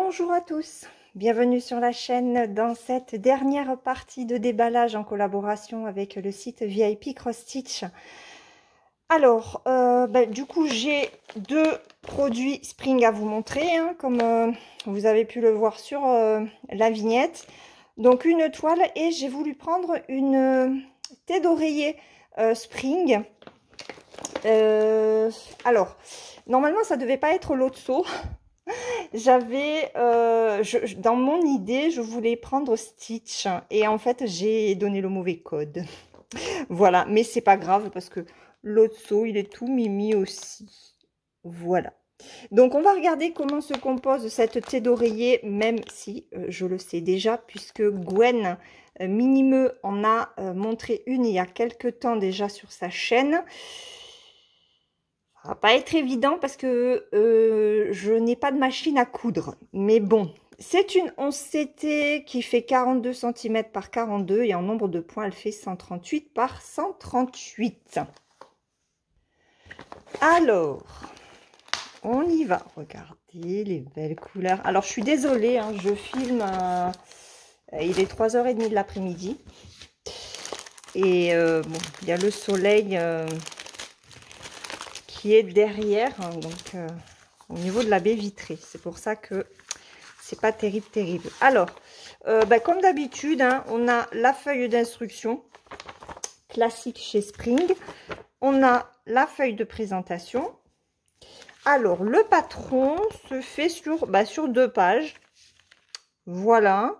Bonjour à tous, bienvenue sur la chaîne dans cette dernière partie de déballage en collaboration avec le site VIP Cross Stitch. Alors, du coup, j'ai deux produits Spring à vous montrer, hein, comme vous avez pu le voir sur la vignette. Donc, une toile et j'ai voulu prendre une thé d'oreiller Spring. Alors, normalement, ça devait pas être l'autre seau. J'avais, dans mon idée, je voulais prendre Stitch et en fait, j'ai donné le mauvais code. Voilà, mais c'est pas grave parce que l'autre seau, il est tout mimi aussi. Voilà. Donc, on va regarder comment se compose cette thé d'oreiller, même si je le sais déjà, puisque Gwen Minimeux en a montré une il y a quelques temps déjà sur sa chaîne. Ça va pas être évident parce que je n'ai pas de machine à coudre. Mais bon, c'est une 11 CT qui fait 42 cm par 42 et en nombre de points, elle fait 138 par 138. Alors, on y va. Regardez les belles couleurs. Alors, je suis désolée, hein, je filme. Il est 3h30 de l'après-midi. Et bon, il y a le soleil qui est derrière, hein, donc au niveau de la baie vitrée. C'est pour ça que c'est pas terrible. Alors, comme d'habitude, hein, on a la feuille d'instruction classique chez Spring. On a la feuille de présentation. Alors, le patron se fait sur 2 pages. Voilà.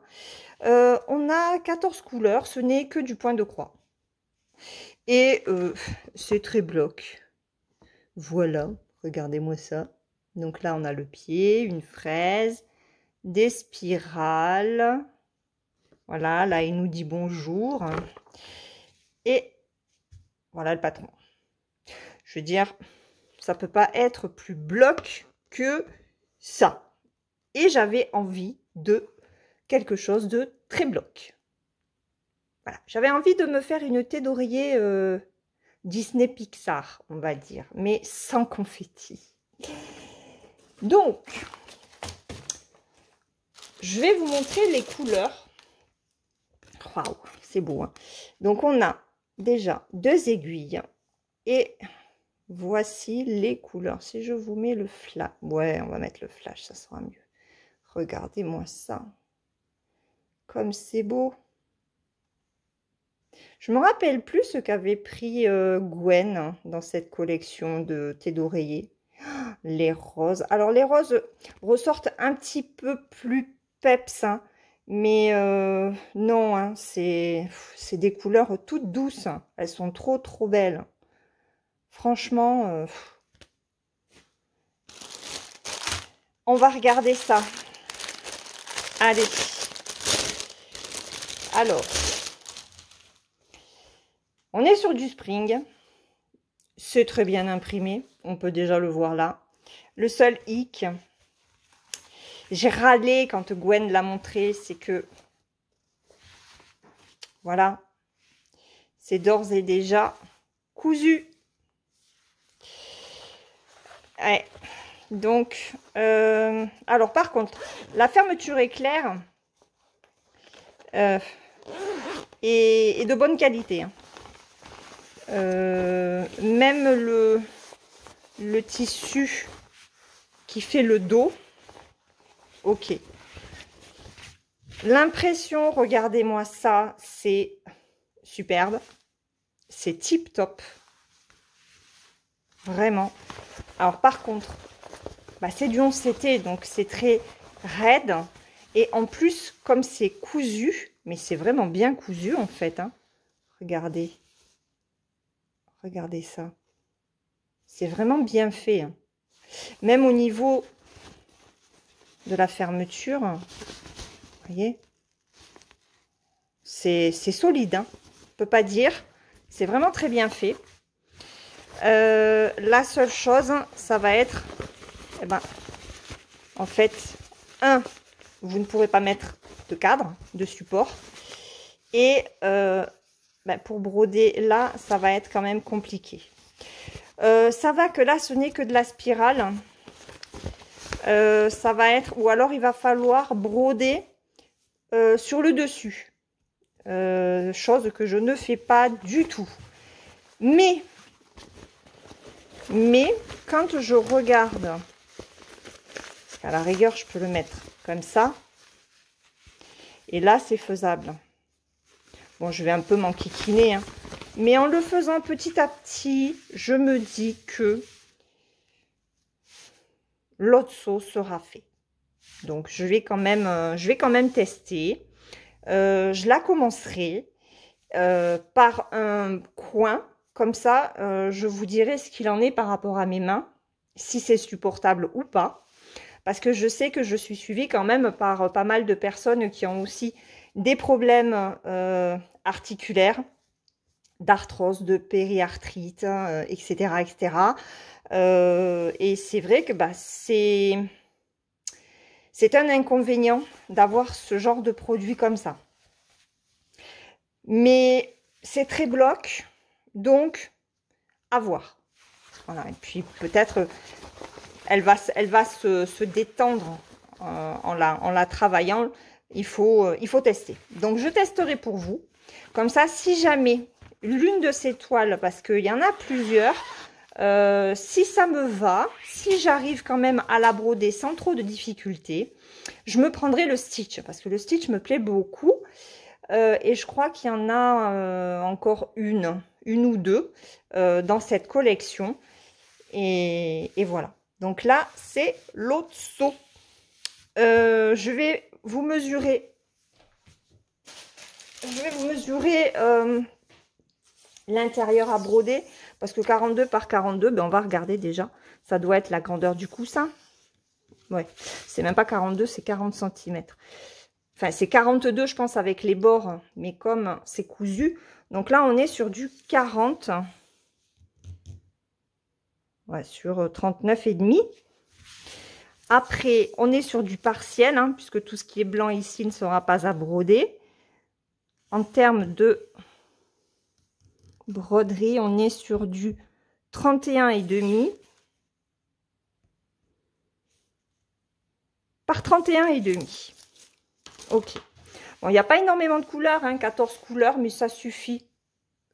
On a 14 couleurs. Ce n'est que du point de croix. Et c'est très bloc. Voilà, regardez-moi ça. Donc là, on a le pied, une fraise, des spirales. Voilà, là, il nous dit bonjour. Et voilà le patron. Je veux dire, ça peut pas être plus bloc que ça. Et j'avais envie de quelque chose de très bloc. Voilà, j'avais envie de me faire une thé d'oreiller Disney Pixar, on va dire, mais sans confetti. Donc, je vais vous montrer les couleurs. Waouh, c'est beau, hein. Donc, on a déjà 2 aiguilles et voici les couleurs. Si je vous mets le flash, ouais, on va mettre le flash, ça sera mieux. Regardez-moi ça, comme c'est beau. Je me rappelle plus ce qu'avait pris Gwen dans cette collection de thé d'oreiller. Les roses. Alors, les roses ressortent un petit peu plus peps, hein, mais non, hein, c'est des couleurs toutes douces. Elles sont trop belles. Franchement, on va regarder ça. Allez. Alors, on est sur du Spring. C'est très bien imprimé. On peut déjà le voir là. Le seul hic, j'ai râlé quand Gwen l'a montré, c'est que, voilà, c'est d'ores et déjà cousu. Ouais. Donc, alors par contre, la fermeture est claire et de bonne qualité, hein. Même le tissu qui fait le dos, ok. L'impression, regardez-moi ça, c'est superbe, c'est tip top, vraiment. Alors par contre, c'est du 11 CT, donc c'est très raide, et en plus, comme c'est cousu, mais c'est vraiment bien cousu en fait, hein. Regardez ça, c'est vraiment bien fait, hein. Même au niveau de la fermeture, vous voyez, c'est solide, hein. On peut pas dire, c'est vraiment très bien fait. La seule chose, ça va être, en fait, vous ne pourrez pas mettre de cadre, de support, et pour broder là, ça va être quand même compliqué. Ça va que là, ce n'est que de la spirale. ça va être, ou alors il va falloir broder sur le dessus. Chose que je ne fais pas du tout. Mais quand je regarde, parce qu'à la rigueur, je peux le mettre comme ça. Et là, c'est faisable. Bon, je vais un peu m'enquiquiner, hein. Mais en le faisant petit à petit, je me dis que l'autre saut sera fait. Donc, je vais quand même tester. Je la commencerai par un coin. Comme ça, je vous dirai ce qu'il en est par rapport à mes mains, si c'est supportable ou pas. Parce que je sais que je suis suivie quand même par pas mal de personnes qui ont aussi des problèmes articulaires, d'arthrose, de périarthrite, etc. etc. Et c'est vrai que bah, c'est un inconvénient d'avoir ce genre de produit comme ça. Mais c'est très bloc, donc à voir. Voilà. Et puis peut-être elle va se détendre en la travaillant. Il faut tester. Donc je testerai pour vous. Comme ça, si jamais l'une de ces toiles, parce qu'il y en a plusieurs, si ça me va, si j'arrive quand même à la broder sans trop de difficultés, je me prendrai le stitch, parce que le stitch me plaît beaucoup. Et je crois qu'il y en a encore une ou deux dans cette collection. Et voilà. Donc là, c'est l'autre saut. Je vais vous mesurer. L'intérieur à broder. Parce que 42 par 42, ben on va regarder déjà. Ça doit être la grandeur du coussin. Ouais, c'est même pas 42, c'est 40 cm. Enfin, c'est 42, je pense, avec les bords. Mais comme c'est cousu. Donc là, on est sur du 40. Ouais, sur 39,5. Après, on est sur du partiel, hein, puisque tout ce qui est blanc ici ne sera pas à broder. En termes de broderie, on est sur du 31,5 par 31,5. Ok. Bon, il n'y a pas énormément de couleurs, hein, 14 couleurs, mais ça suffit.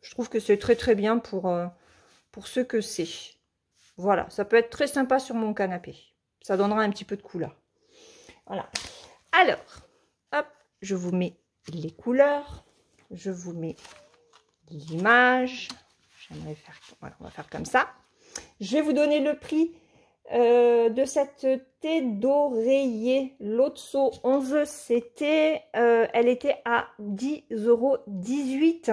Je trouve que c'est très très bien pour ce que c'est. Voilà, ça peut être très sympa sur mon canapé. Ça donnera un petit peu de couleur. Voilà. Alors, hop, je vous mets les couleurs. Je vous mets l'image. J'aimerais faire, voilà, on va faire comme ça. Je vais vous donner le prix de cette thé d'oreiller Lotso 11. C'était, elle était à 10,18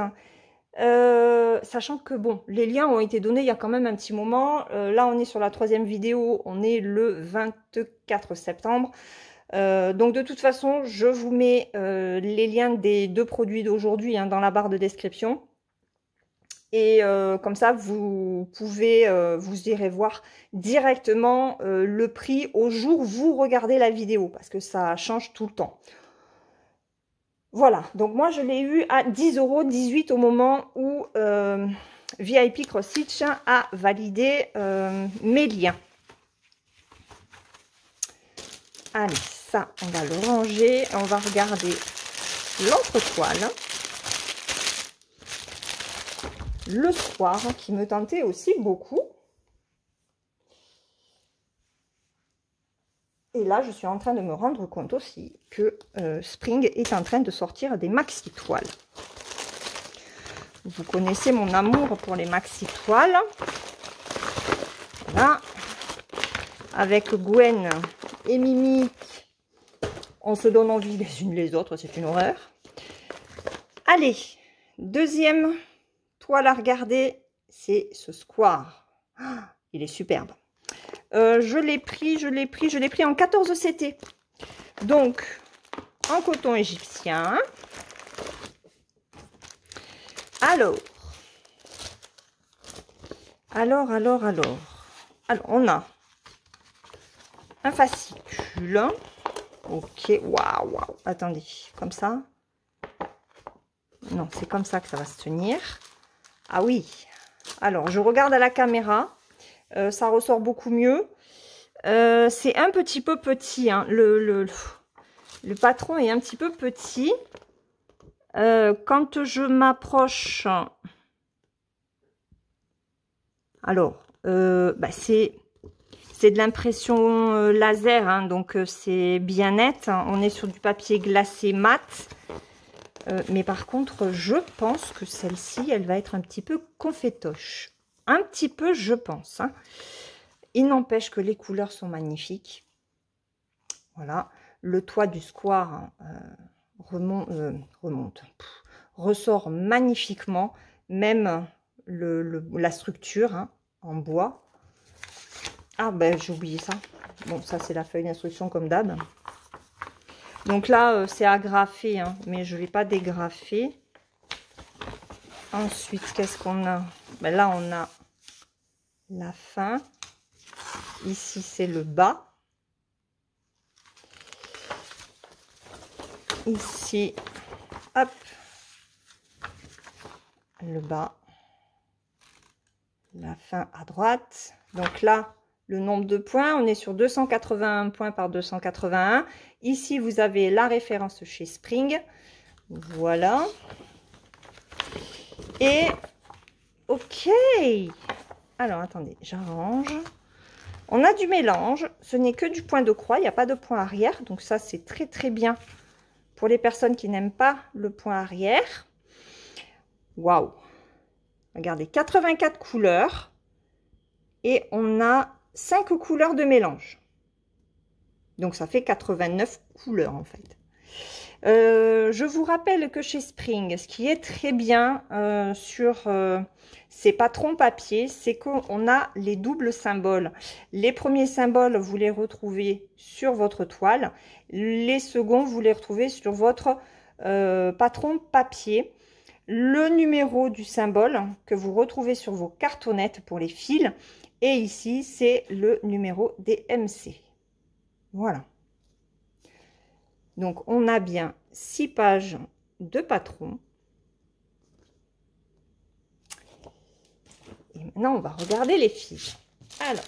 €. Sachant que bon, les liens ont été donnés il y a quand même un petit moment. Là, on est sur la 3e vidéo. On est le 24 septembre. Donc de toute façon, je vous mets les liens des 2 produits d'aujourd'hui, hein, dans la barre de description. Et comme ça, vous pouvez, vous irez voir directement le prix au jour où vous regardez la vidéo, parce que ça change tout le temps. Voilà, donc moi je l'ai eu à 10,18 € au moment où VIP Cross Stitch a validé mes liens. Allez, ça on va le ranger, on va regarder l'entretoile. Le soir, qui me tentait aussi beaucoup. Et là, je suis en train de me rendre compte aussi que Spring est en train de sortir des maxi toiles. Vous connaissez mon amour pour les maxi toiles. Voilà. Avec Gwen et Mimi, on se donne envie les unes les autres, c'est une horreur. Allez, deuxième toile à regarder, c'est ce Square. Il est superbe. Je l'ai pris en 14 CT. Donc, en coton égyptien. Alors, on a un fascicule. Ok, waouh, attendez, comme ça. Non, c'est comme ça que ça va se tenir. Ah oui, alors je regarde à la caméra, ça ressort beaucoup mieux. C'est un petit peu petit, hein. Le patron est un petit peu petit. Quand je m'approche, alors, bah c'est de l'impression laser, hein, donc c'est bien net, hein. On est sur du papier glacé mat. Mais par contre, je pense que celle-ci, elle va être un petit peu confétoche. Un petit peu, je pense, hein. Il n'empêche que les couleurs sont magnifiques. Voilà. Le toit du square ressort magnifiquement. Même la structure, hein, en bois. Ah ben, j'ai oublié ça. Bon, ça, c'est la feuille d'instruction comme d'hab. Donc là, c'est agraffé, hein, mais je ne vais pas dégrafer. Ensuite, qu'est-ce qu'on a? Ben là, on a la fin. Ici, c'est le bas. Ici, hop, le bas. La fin à droite. Donc là, le nombre de points, on est sur 281 points par 281. Ici, vous avez la référence chez Spring. Voilà. Et, ok. Alors, attendez, j'arrange. On a du mélange. Ce n'est que du point de croix. Il n'y a pas de point arrière. Donc ça, c'est très, très bien pour les personnes qui n'aiment pas le point arrière. Waouh. Regardez, 84 couleurs. Et on a 5 couleurs de mélange. Donc, ça fait 89 couleurs, en fait. Je vous rappelle que chez Spring, ce qui est très bien sur ces patrons papier, c'est qu'on a les doubles symboles. Les premiers symboles, vous les retrouvez sur votre toile. Les seconds, vous les retrouvez sur votre patron papier. Le numéro du symbole que vous retrouvez sur vos cartonnettes pour les fils. Et ici, c'est le numéro des MC. Voilà. Donc, on a bien 6 pages de patron. Et maintenant, on va regarder les fils. Alors,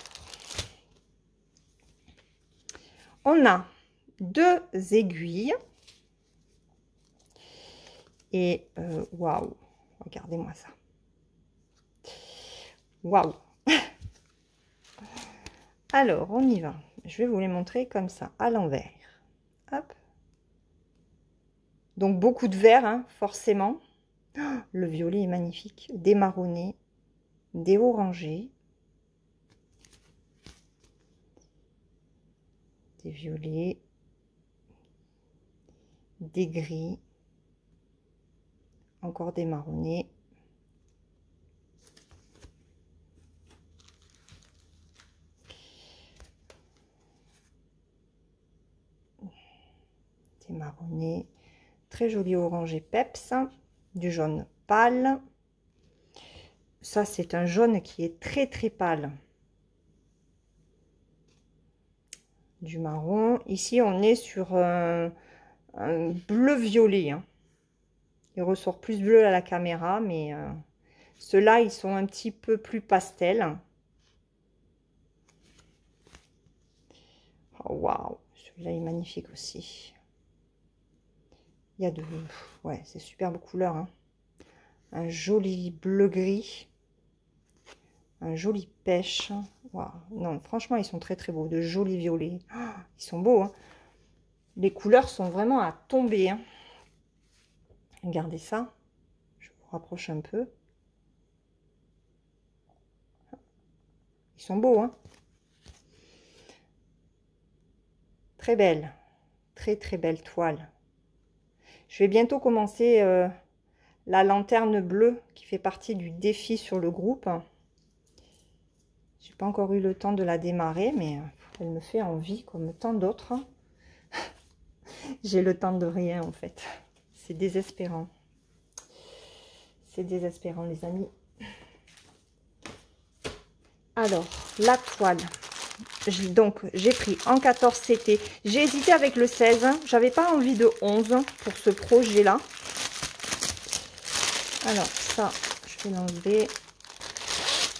on a 2 aiguilles. Et waouh, regardez-moi ça. Waouh. Alors, on y va. Je vais vous les montrer comme ça, à l'envers. Hop. Donc, beaucoup de vert, hein, forcément. Oh, le violet est magnifique. Des marronnés, des orangés, des violets, des gris, encore des marronnés. Des marronnés, très joli orangé peps, du jaune pâle. Ça, c'est un jaune qui est très très pâle. Du marron. Ici, on est sur un bleu violet, hein. Il ressort plus bleu à la caméra, mais ceux-là, ils sont un petit peu plus pastel. Oh, waouh, celui-là est magnifique aussi. Il y a de... Ouais, c'est superbe couleur, hein. Un joli bleu-gris. Un joli pêche. Waouh. Non, franchement, ils sont très très beaux. De jolis violets. Oh, ils sont beaux, hein. Les couleurs sont vraiment à tomber, hein. Regardez ça. Je vous rapproche un peu. Ils sont beaux, hein. Très belle. Très très belle toile. Je vais bientôt commencer la lanterne bleue qui fait partie du défi sur le groupe. J'ai pas encore eu le temps de la démarrer, mais elle me fait envie comme tant d'autres. J'ai le temps de rien en fait. C'est désespérant. C'est désespérant les amis. Alors, la toile. Donc, j'ai pris en 14 CT. J'ai hésité avec le 16. J'avais pas envie de 11 pour ce projet-là. Alors, ça, je vais l'enlever.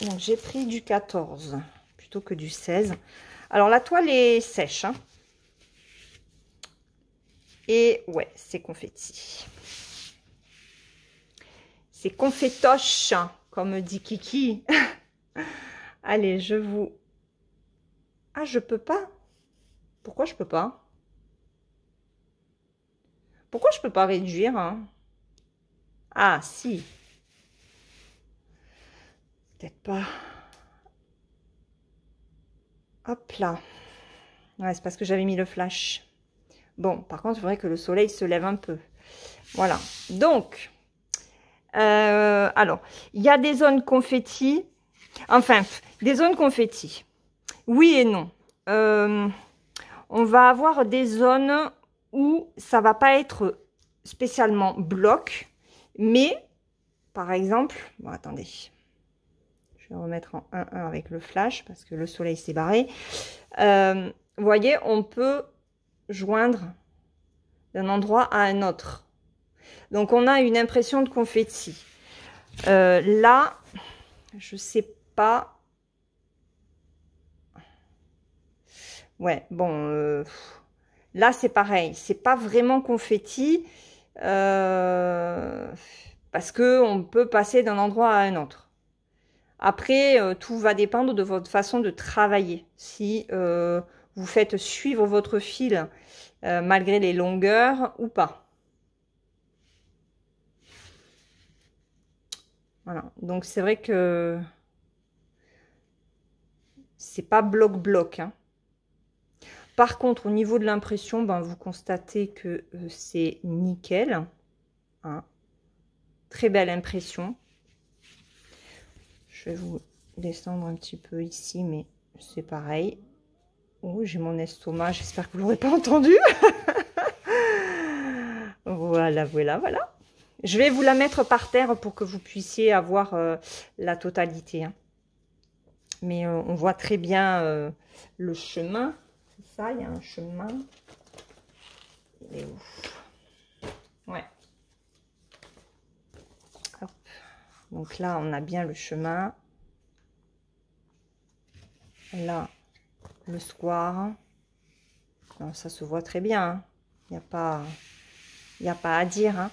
Donc, j'ai pris du 14 plutôt que du 16. Alors, la toile est sèche. Hein. Et ouais, c'est confetti. C'est confetoche, comme dit Kiki. Allez, je vous... Ah, je peux pas? Pourquoi je peux pas? Pourquoi je peux pas réduire hein? Ah, si. Peut-être pas. Hop là. Ouais, c'est parce que j'avais mis le flash. Bon, par contre, il faudrait que le soleil se lève un peu. Voilà. Donc, alors, il y a des zones confetti. Enfin, des zones confetti. Oui et non. On va avoir des zones où ça va pas être spécialement bloc, mais par exemple, bon attendez, je vais remettre en 1-1 avec le flash parce que le soleil s'est barré. Vous voyez, on peut joindre d'un endroit à un autre. Donc on a une impression de confetti. Là, je sais pas. Ouais, bon, là c'est pareil, c'est pas vraiment confetti parce que on peut passer d'un endroit à un autre. Après, tout va dépendre de votre façon de travailler. Si vous faites suivre votre fil malgré les longueurs ou pas. Voilà, donc c'est vrai que c'est pas bloc-bloc, hein. Par contre, au niveau de l'impression, ben, vous constatez que c'est nickel. Hein. Très belle impression. Je vais vous descendre un petit peu ici, mais c'est pareil. Oh, j'ai mon estomac, j'espère que vous ne l'aurez pas entendu. Voilà, voilà, voilà. Je vais vous la mettre par terre pour que vous puissiez avoir la totalité. Hein. Mais on voit très bien le chemin. Ça, il y a un chemin. Il est où? Ouais. Hop. Donc là, on a bien le chemin. Là, le square. Non, ça se voit très bien. Il n'y a pas à dire. Hein.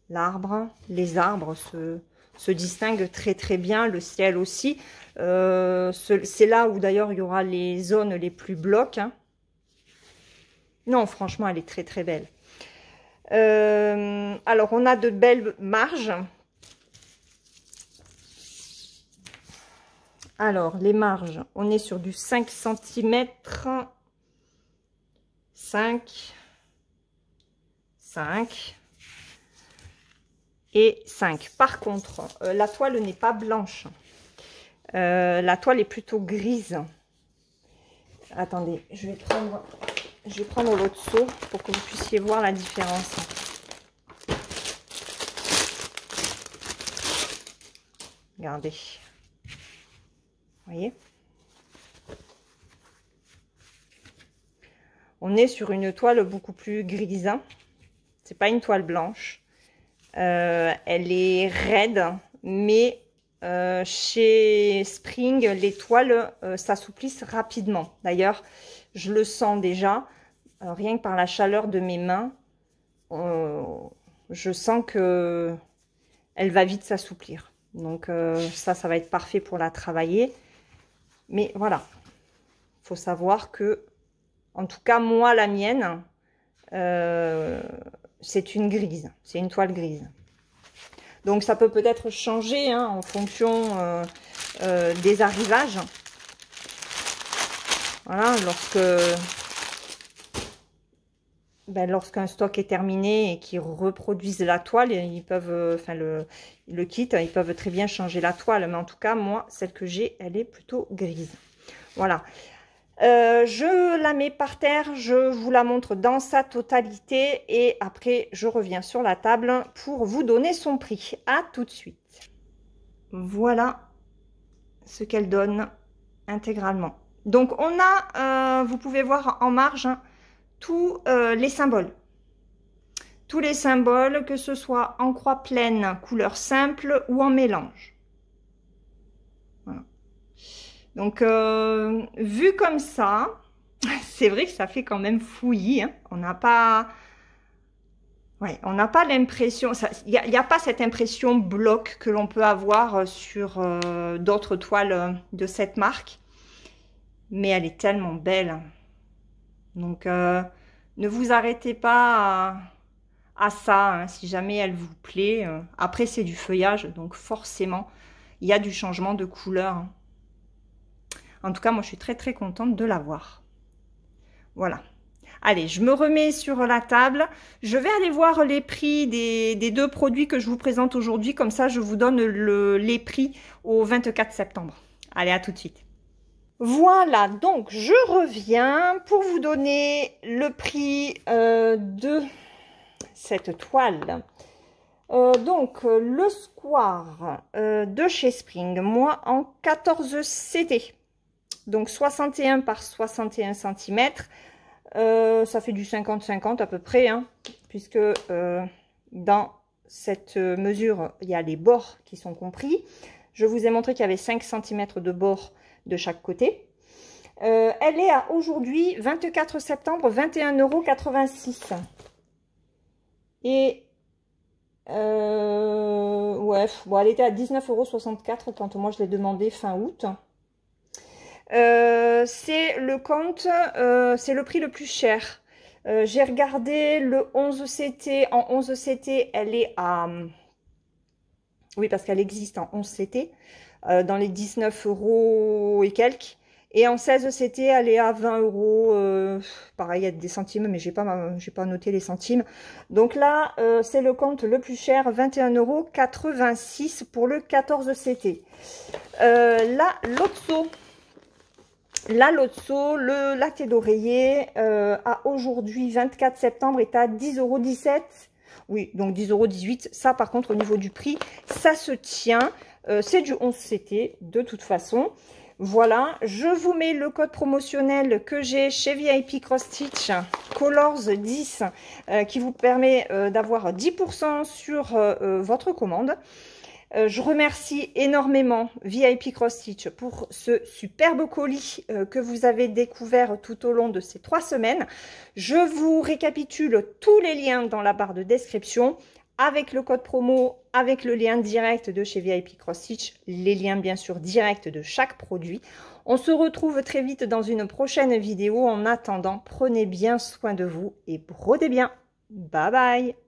L'arbre, les arbres se distinguent très très bien. Le ciel aussi. C'est là où d'ailleurs il y aura les zones les plus blocs. Hein. Non, franchement, elle est très très belle. Alors, on a de belles marges. Alors, les marges, on est sur du 5 cm. 5, 5 et 5. Par contre, la toile n'est pas blanche. La toile est plutôt grise. Attendez, je vais prendre l'autre seau pour que vous puissiez voir la différence. Regardez. Vous voyez? On est sur une toile beaucoup plus grise. C'est pas une toile blanche. Elle est raide, mais chez Spring, les toiles s'assouplissent rapidement. D'ailleurs, je le sens déjà. Rien que par la chaleur de mes mains, je sens que elle va vite s'assouplir. Donc ça va être parfait pour la travailler. Mais voilà, il faut savoir que, en tout cas, moi, la mienne, c'est une grise. C'est une toile grise. Donc ça peut peut-être changer hein, en fonction des arrivages. Voilà, lorsqu'un stock est terminé et qu'ils reproduisent la toile, ils peuvent, enfin le kit, ils peuvent très bien changer la toile. Mais en tout cas, moi, celle que j'ai, elle est plutôt grise. Voilà. Je la mets par terre, je vous la montre dans sa totalité et après, je reviens sur la table pour vous donner son prix. À tout de suite. Voilà ce qu'elle donne intégralement. Donc, on a, vous pouvez voir en marge, hein, tous les symboles. Tous les symboles, que ce soit en croix pleine, couleur simple ou en mélange. Voilà. Donc, vu comme ça, c'est vrai que ça fait quand même fouillis, hein. On n'a pas... Ouais, on n'a pas l'impression... Il n'y a pas cette impression bloc que l'on peut avoir sur d'autres toiles de cette marque. Mais elle est tellement belle. Donc, ne vous arrêtez pas à ça, hein, si jamais elle vous plaît. Après, c'est du feuillage, donc forcément, il y a du changement de couleur. En tout cas, moi, je suis très, très contente de l'avoir. Voilà. Allez, je me remets sur la table. Je vais aller voir les prix des deux produits que je vous présente aujourd'hui. Comme ça, je vous donne les prix au 24 septembre. Allez, à tout de suite. Voilà, donc je reviens pour vous donner le prix de cette toile. Donc, le square de chez Spring, moi en 14 CT. Donc, 61 par 61 cm. Ça fait du 50-50 à peu près, hein, puisque dans cette mesure, il y a les bords qui sont compris. Je vous ai montré qu'il y avait 5 cm de bord de chaque côté. Elle est à aujourd'hui, 24 septembre, 21,86 €. Et ouais, bon, elle était à 19,64 € quand moi je l'ai demandé fin août. C'est le compte, c'est le prix le plus cher. J'ai regardé le 11 CT. En 11 CT, elle est à... Oui, parce qu'elle existe en 11 CT. Dans les 19 € et quelques. Et en 16 CT, elle est à 20 €. Pareil, il y a des centimes, mais j'ai pas noté les centimes. Donc là, c'est le compte le plus cher, 21,86 € pour le 14 CT. La Lotso. La Lotso, le latte d'oreiller, à aujourd'hui, 24 septembre, est à 10,17 €. Oui, donc 10,18 €. Ça, par contre, au niveau du prix, ça se tient. C'est du 11 CT, de toute façon. Voilà, je vous mets le code promotionnel que j'ai chez VIP Cross Stitch, Colors 10, qui vous permet d'avoir 10% sur votre commande. Je remercie énormément VIP Cross Stitch pour ce superbe colis que vous avez découvert tout au long de ces 3 semaines. Je vous récapitule tous les liens dans la barre de description avec le code promo, avec le lien direct de chez VIP Cross Stitch, les liens bien sûr directs de chaque produit. On se retrouve très vite dans une prochaine vidéo. En attendant, prenez bien soin de vous et brodez bien. Bye bye!